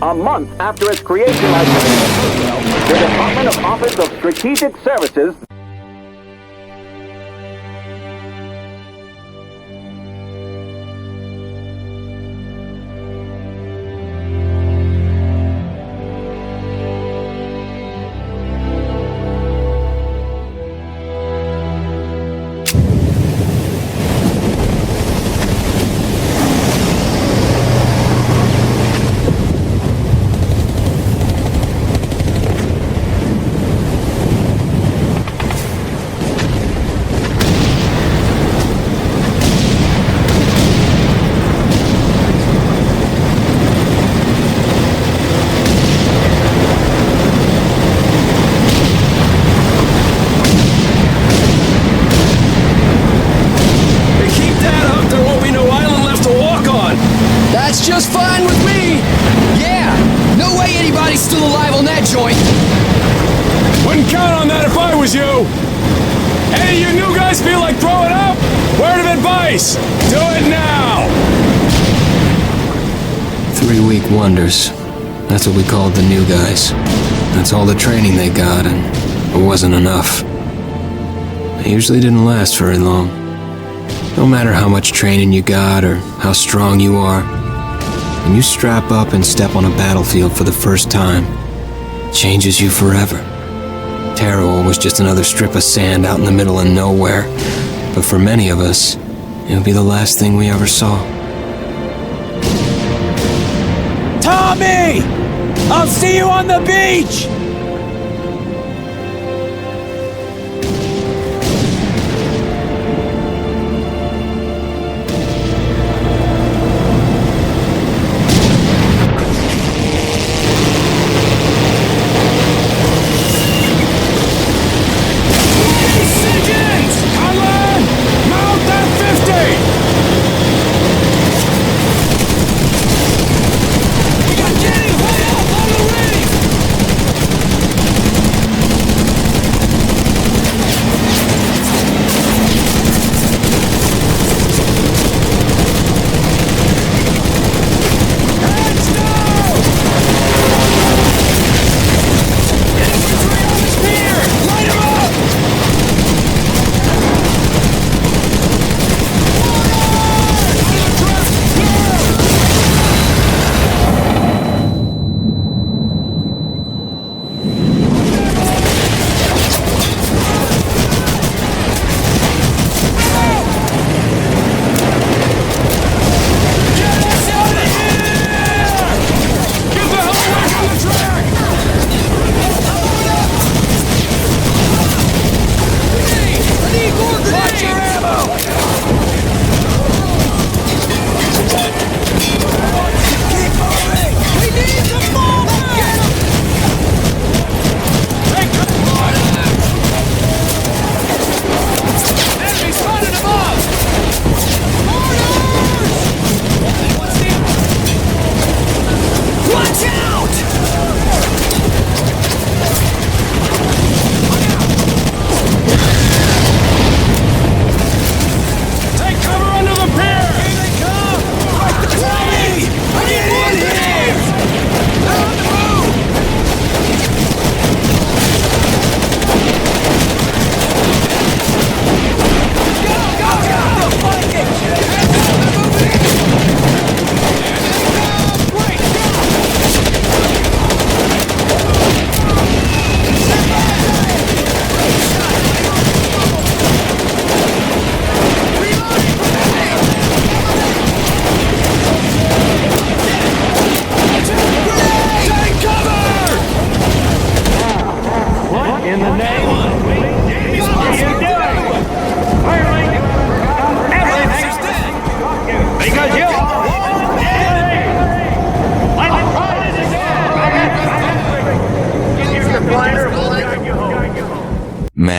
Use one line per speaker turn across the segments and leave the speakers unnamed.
A month after its creation by the Department of Office of Strategic Services.
Wonders. That's what we called the new guys. That's all the training they got, and it wasn't enough. They usually didn't last very long. No matter how much training you got or how strong you are, when you strap up and step on a battlefield for the first time, it changes you forever. Tarawa was just another strip of sand out in the middle of nowhere, but for many of us, it would be the last thing we ever saw.
Tommy! I'll see you on the beach!
Conlin! Mount that 50!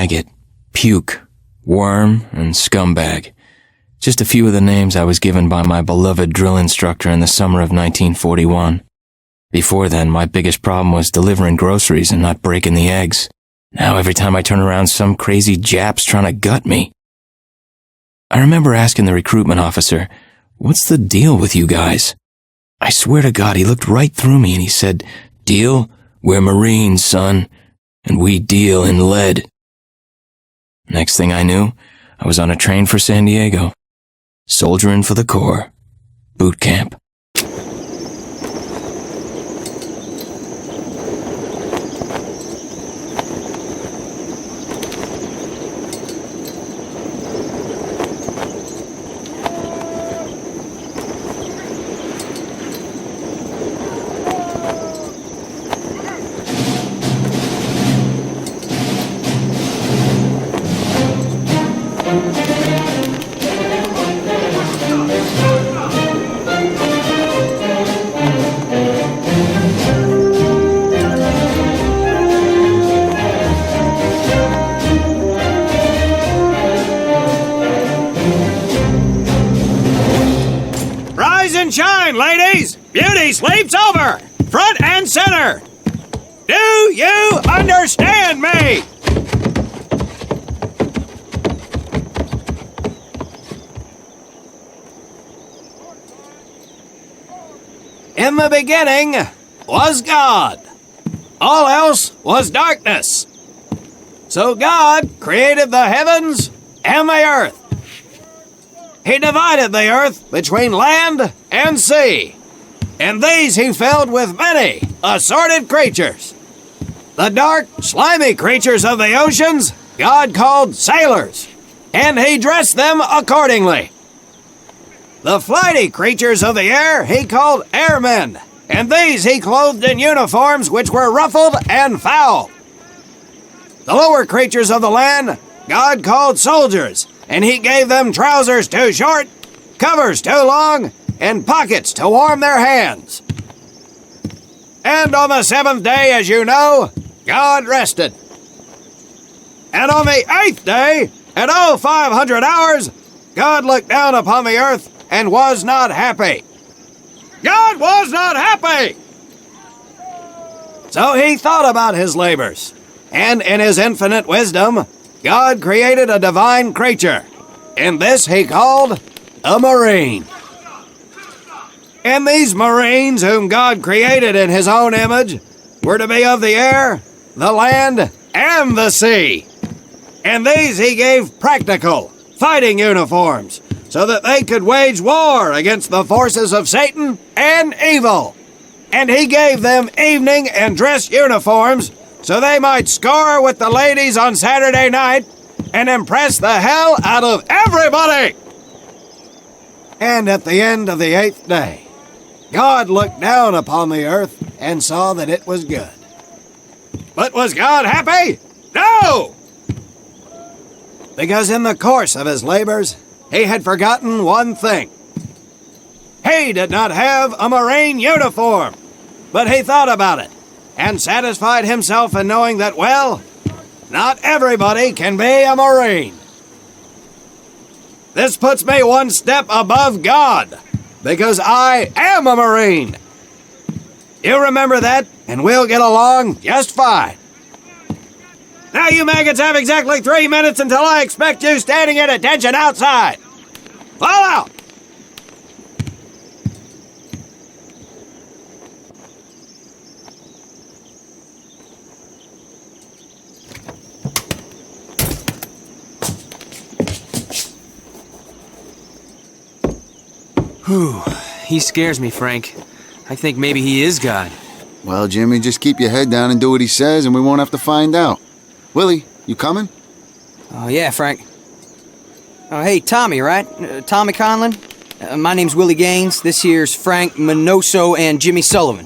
maggot, puke, worm, and scumbag. Just a few of the names I was given by my beloved drill instructor in the summer of 1941. Before then, my biggest problem was delivering groceries and not breaking the eggs. Now every time I turn around, some crazy Jap's trying to gut me. I remember asking the recruitment officer, "What's the deal with you guys?" I swear to God, he looked right through me and he said, "Deal? We're Marines, son, and we deal in lead." Next thing I knew, I was on a train for San Diego. Soldiering for the Corps. Boot camp.
Rise and shine, ladies! Beauty sleeps over! Front and center! Do you understand me? In the beginning was God. All else was darkness. So God created the heavens and the earth. He divided the earth between land and sea, and these he filled with many assorted creatures. The dark, slimy creatures of the oceans God called sailors, and he dressed them accordingly. The flighty creatures of the air he called airmen, and these he clothed in uniforms which were ruffled and foul. The lower creatures of the land God called soldiers, and he gave them trousers too short, covers too long, and pockets to warm their hands. And on the seventh day, as you know, God rested. And on the eighth day, at 0500 hours, God looked down upon the earth and was not happy. God was not happy! So he thought about his labors, and in his infinite wisdom, God created a divine creature, and this he called a Marine. And these Marines, whom God created in his own image, were to be of the air, the land, and the sea. And these he gave practical, fighting uniforms, so that they could wage war against the forces of Satan and evil. And he gave them evening and dress uniforms, so they might score with the ladies on Saturday night and impress the hell out of everybody. And at the end of the eighth day, God looked down upon the earth and saw that it was good. But was God happy? No! Because in the course of his labors, he had forgotten one thing. He did not have a Marine uniform, but he thought about it and satisfied himself in knowing that, well, not everybody can be a Marine. This puts me one step above God, because I am a Marine. You remember that, and we'll get along just fine. Now you maggots have exactly 3 minutes until I expect you standing at attention outside. Fall out!
Whew, he scares me, Frank. I think maybe he is God.
Well, Jimmy, just keep your head down and do what he says, and we won't have to find out. Willie, you coming?
Oh, yeah, Frank. Oh, hey, Tommy, right? Tommy Conlin? My name's Willie Gaines. This here's Frank Minoso and Jimmy Sullivan.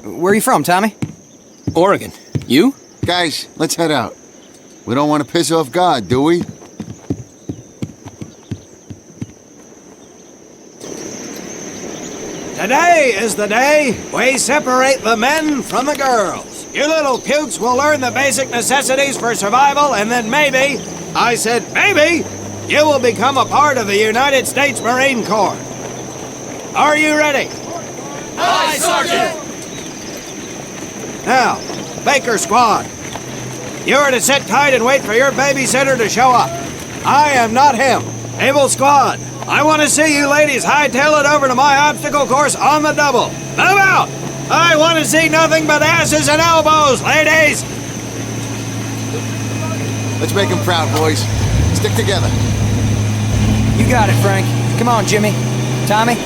Where are you from, Tommy?
Oregon. You?
Guys, let's head out. We don't want to piss off God, do we?
Today is the day we separate the men from the girls. You little pukes will learn the basic necessities for survival, and then maybe, I said maybe, you will become a part of the United States Marine Corps. Are you ready?
Aye, Sergeant!
Now, Baker Squad, you are to sit tight and wait for your babysitter to show up. I am not him, Able Squad, I want to see you ladies hightail it over to my obstacle course on the double. Move out! I want to see nothing but asses and elbows, ladies!
Let's make him proud, boys. Stick together.
You got it, Frank. Come on, Jimmy. Tommy?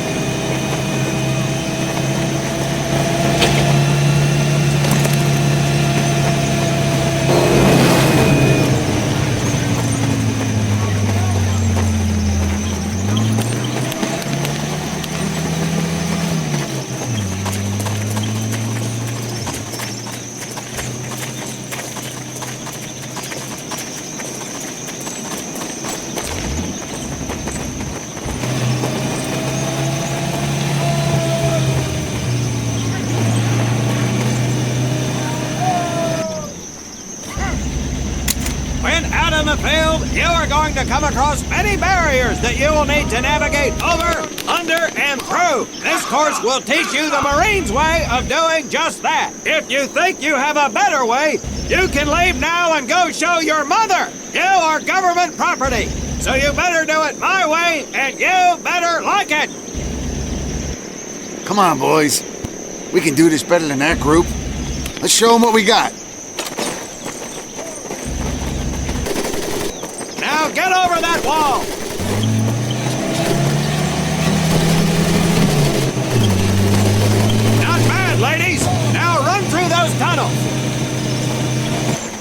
You are going to come across many barriers that you will need to navigate over, under, and through. This course will teach you the Marines' way of doing just that. If you think you have a better way, you can leave now and go show your mother. You are government property, so you better do it my way, and you better like it.
Come on, boys. We can do this better than that group. Let's show them what we got.
Now get over that wall! Not bad, ladies! Now run through those tunnels!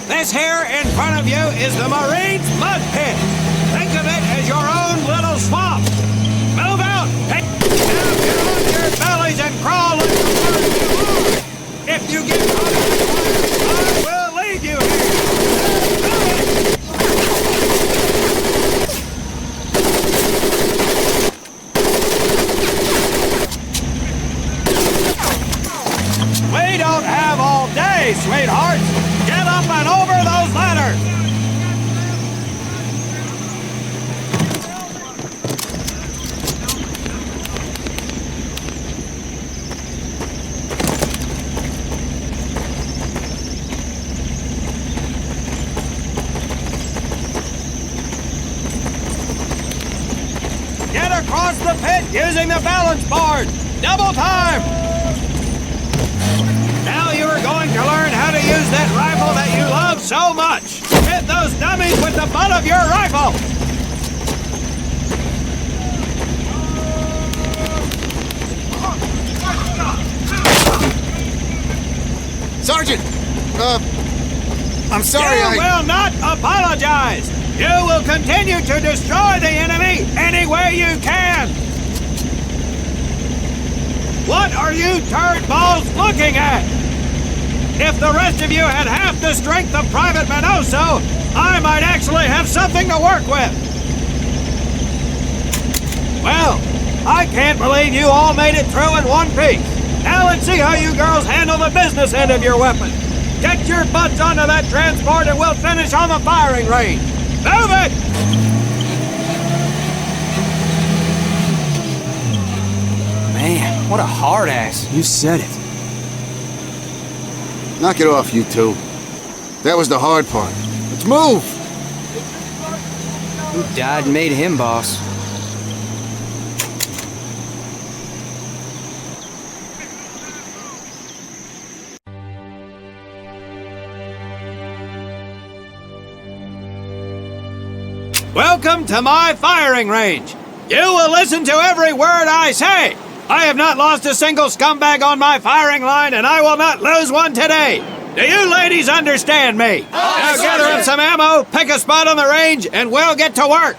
This here in front of you is the Marines' mud pit. Think of it as your own little swamp. Move out! Now get on your bellies and crawl like the birds you are. If you get caught in the fire, I will leave you here. We don't have all day, sweethearts. Get up and over those ladders. Get across the pit using the balance board. Double time. Now you are going to learn how to use that rifle that you love so much. Hit those dummies with the butt of your rifle.
Sergeant! I'm sorry,
You will not apologize. You will continue to destroy the enemy any way you can. What are you turd balls looking at? If the rest of you had half the strength of Private Minoso, I might actually have something to work with. Well, I can't believe you all made it through in one piece. Now let's see how you girls handle the business end of your weapon. Get your butts onto that transport and we'll finish on the firing range. Move it!
Man, what a hard ass.
You said it.
Knock it off, you two. That was the hard part. Let's move!
Who died and made him boss?
Welcome to my firing range. You will listen to every word I say. I have not lost a single scumbag on my firing line, and I will not lose one today. Do you ladies understand me? Now gather up some ammo, pick a spot on the range, and we'll get to work.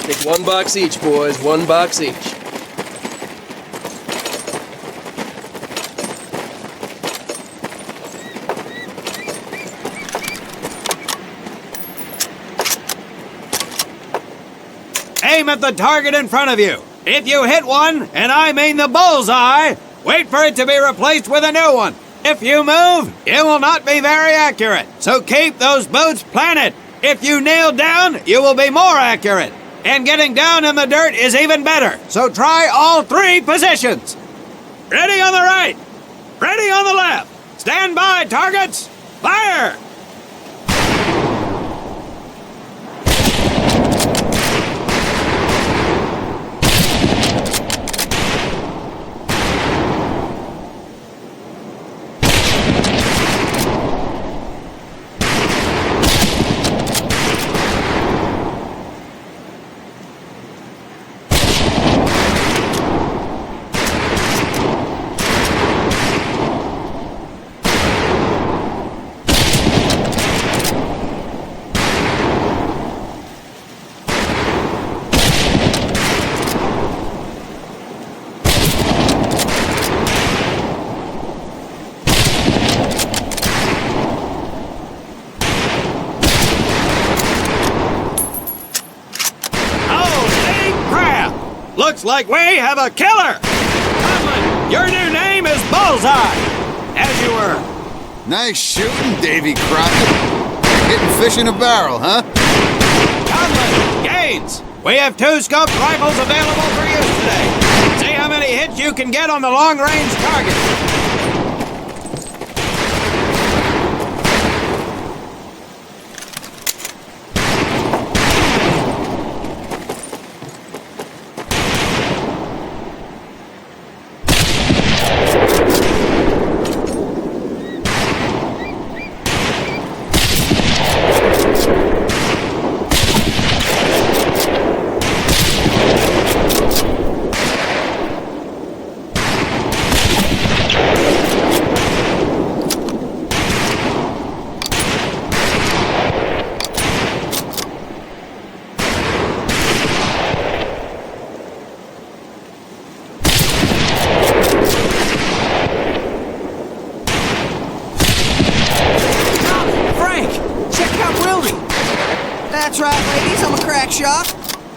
Take 1 box each, boys. 1 box each.
Aim at the target in front of you. If you hit one, and I mean the bullseye, wait for it to be replaced with a new one. If you move, it will not be very accurate. So keep those boots planted. If you kneel down, you will be more accurate. And getting down in the dirt is even better. So try all 3 positions. Ready on the right! Ready on the left! Stand by, targets! Fire! Looks like we have a killer! Conlin, your new name is Bullseye! As you were.
Nice shooting, Davy Crockett. Hitting fish in a barrel, huh?
Conlin, Gaines, we have 2 scoped rifles available for use today. See how many hits you can get on the long-range target.
That's right, ladies, I'm a crack shot.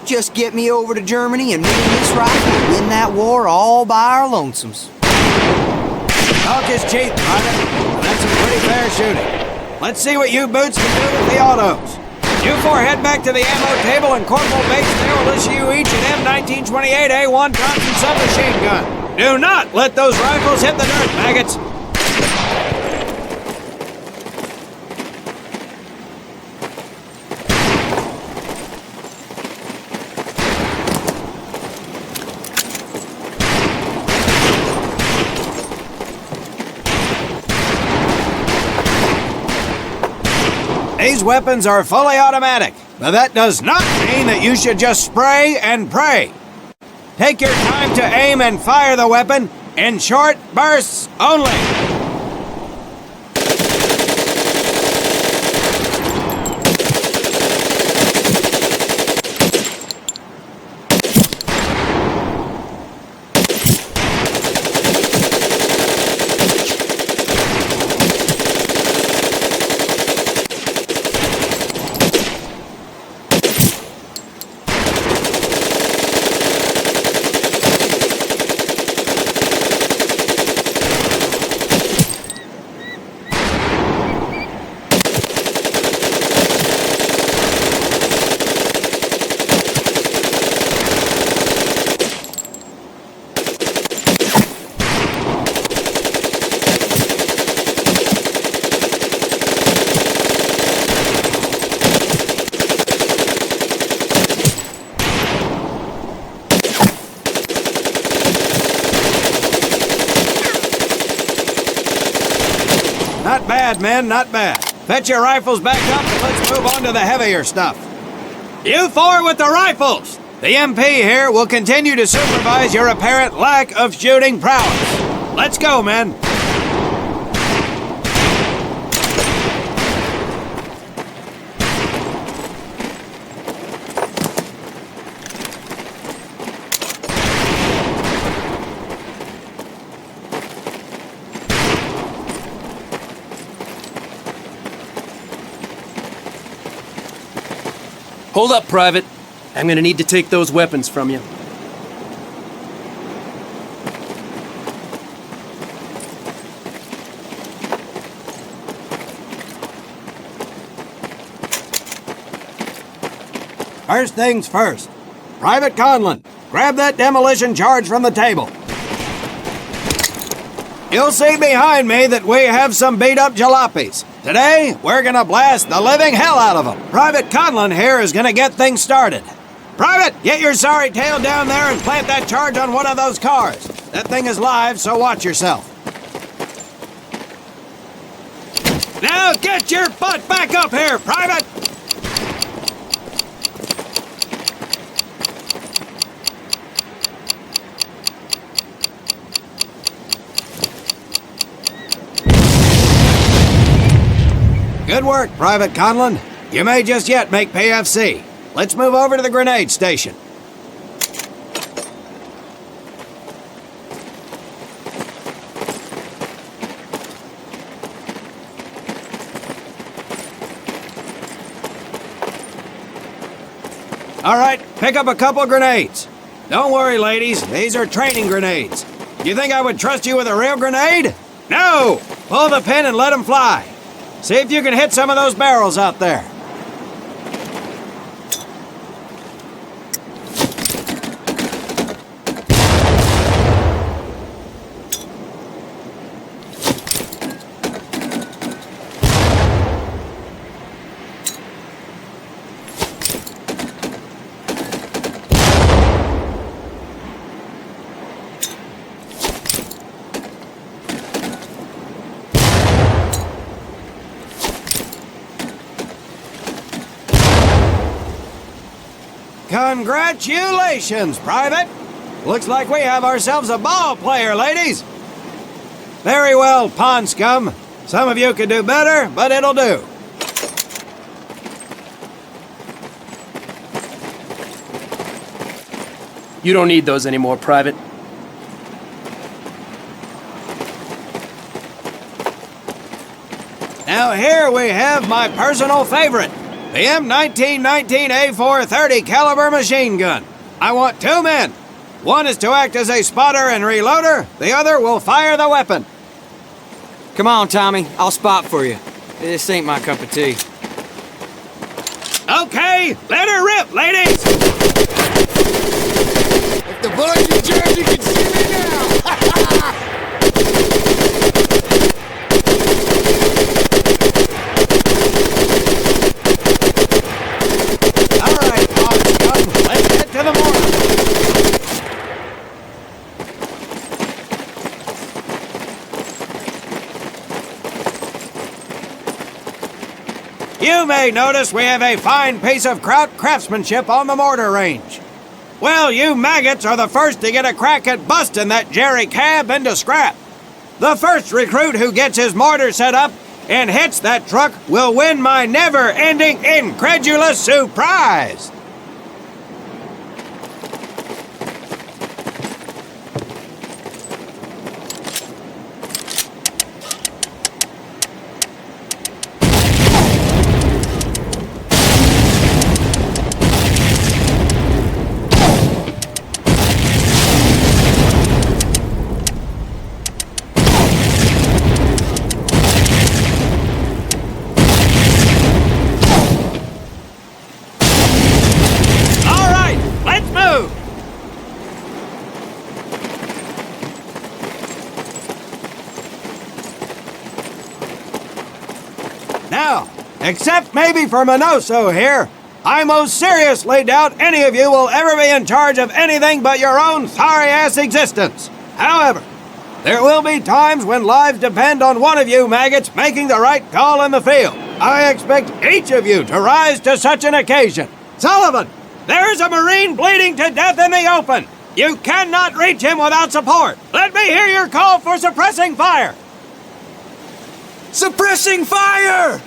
Just get me over to Germany and me and this rifle will win that war all by our lonesomes.
Talk is cheap, Private. That's some pretty fair shooting. Let's see what you boots can do with the autos. You 4 head back to the ammo table and Corporal Bates there will issue you each an M1928A1 Thompson submachine gun. Do not let those rifles hit the dirt, maggots. These weapons are fully automatic, but that does not mean that you should just spray and pray. Take your time to aim and fire the weapon in short bursts only. Not bad, men, not bad. Fetch your rifles back up and let's move on to the heavier stuff. You 4 with the rifles! The MP here will continue to supervise your apparent lack of shooting prowess. Let's go, men.
Hold up, Private. I'm gonna need to take those weapons from you.
First things first. Private Conlin, grab that demolition charge from the table. You'll see behind me that we have some beat-up jalopies. Today, we're gonna blast the living hell out of them. Private Conlin here is gonna get things started. Private, get your sorry tail down there and plant that charge on one of those cars. That thing is live, so watch yourself. Now get your butt back up here, Private! Good work, Private Conlin. You may just yet make PFC. Let's move over to the grenade station. All right, pick up a couple grenades. Don't worry, ladies. These are training grenades. You think I would trust you with a real grenade? No! Pull the pin and let them fly. See if you can hit some of those barrels out there. Congratulations, Private! Looks like we have ourselves a ball player, ladies! Very well, pond scum. Some of you could do better, but it'll do.
You don't need those anymore, Private.
Now here we have my personal favorite, the M1919 A430 caliber machine gun. I want 2 men. One is to act as a spotter and reloader. The other will fire the weapon.
Come on, Tommy. I'll spot for you. This ain't my cup of tea.
Okay, let her rip, ladies!
If the bullets you charge, you can see me now!
All right, pond scum, let's get to the mortar. You may notice we have a fine piece of craftsmanship on the mortar range. Well, you maggots are the first to get a crack at busting that Jerry cab into scrap. The first recruit who gets his mortar set up and hits that truck will win my never-ending incredulous surprise. Now, except maybe for Minoso here, I most seriously doubt any of you will ever be in charge of anything but your own sorry-ass existence. However, there will be times when lives depend on one of you maggots making the right call in the field. I expect each of you to rise to such an occasion. Sullivan, there is a Marine bleeding to death in the open. You cannot reach him without support. Let me hear your call for suppressing fire.
Suppressing fire!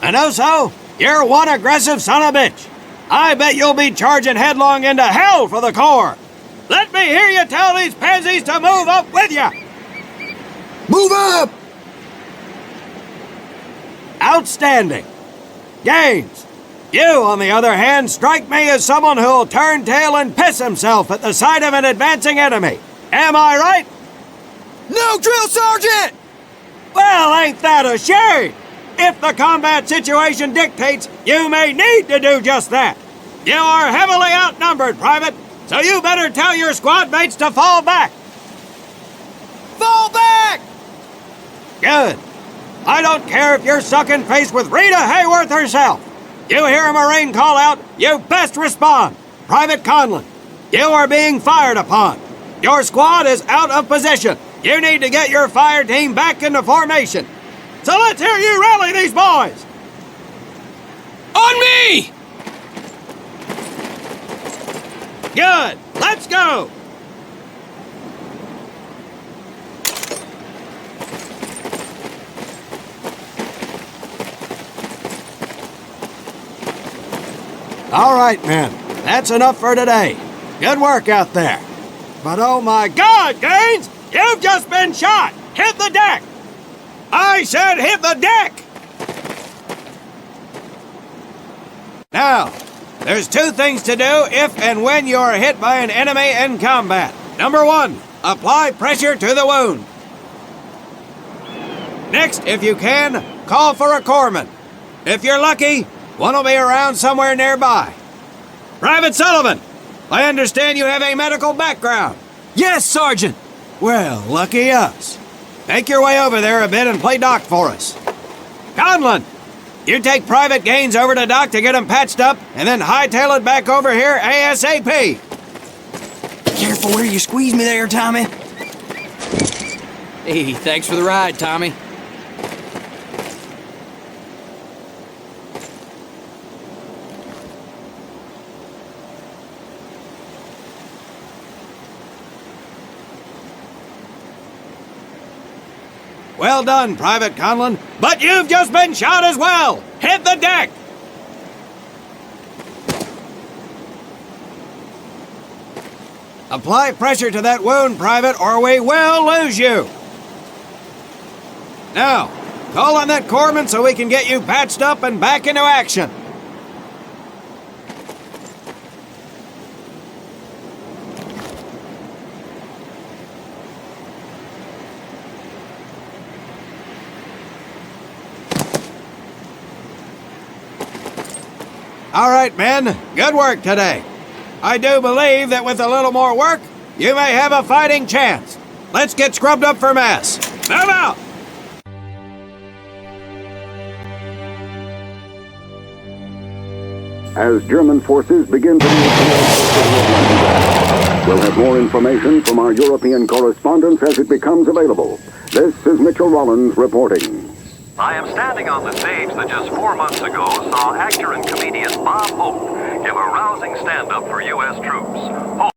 Minoso, you're one aggressive son of a bitch. I bet you'll be charging headlong into hell for the Corps. Let me hear you tell these pansies to move up with you.
Move up!
Outstanding. Gaines, you, on the other hand, strike me as someone who'll turn tail and piss himself at the sight of an advancing enemy. Am I right?
No, Drill Sergeant!
Well, ain't that a shame? If the combat situation dictates, you may need to do just that. You are heavily outnumbered, Private, so you better tell your squad mates to fall back. Fall back! Good. I don't care if you're sucking face with Rita Hayworth herself. You hear a Marine call out, you best respond. Private Conlin, you are being fired upon. Your squad is out of position. You need to get your fire team back into formation. So let's hear you rally these boys.
On me!
Good. Let's go. All right, men. That's enough for today. Good work out there. But oh my God, Gaines! You've just been shot! Hit the deck! I said hit the deck! Now, there's two things to do if and when you are hit by an enemy in combat. Number one, apply pressure to the wound. Next, if you can, call for a corpsman. If you're lucky, one will be around somewhere nearby. Private Sullivan, I understand you have a medical background.
Yes, Sergeant!
Well, lucky us. Make your way over there a bit and play doc for us. Conlin, you take Private Gaines over to doc to get him patched up, and then hightail it back over here ASAP.
Careful where you squeeze me there, Tommy. Hey, thanks for the ride, Tommy.
Well done, Private Conlin, but you've just been shot as well! Hit the deck! Apply pressure to that wound, Private, or we will lose you! Now, call on that corpsman so we can get you patched up and back into action. All right, men. Good work today. I do believe that with a little more work, you may have a fighting chance. Let's get scrubbed up for mass. Move out!
As German forces begin to move towards, we'll have more information from our European correspondents as it becomes available. This is Mitchell Rollins reporting.
I am standing on the stage that just 4 months ago saw actor and comedian Bob Hope give a rousing stand-up for U.S. troops. Hope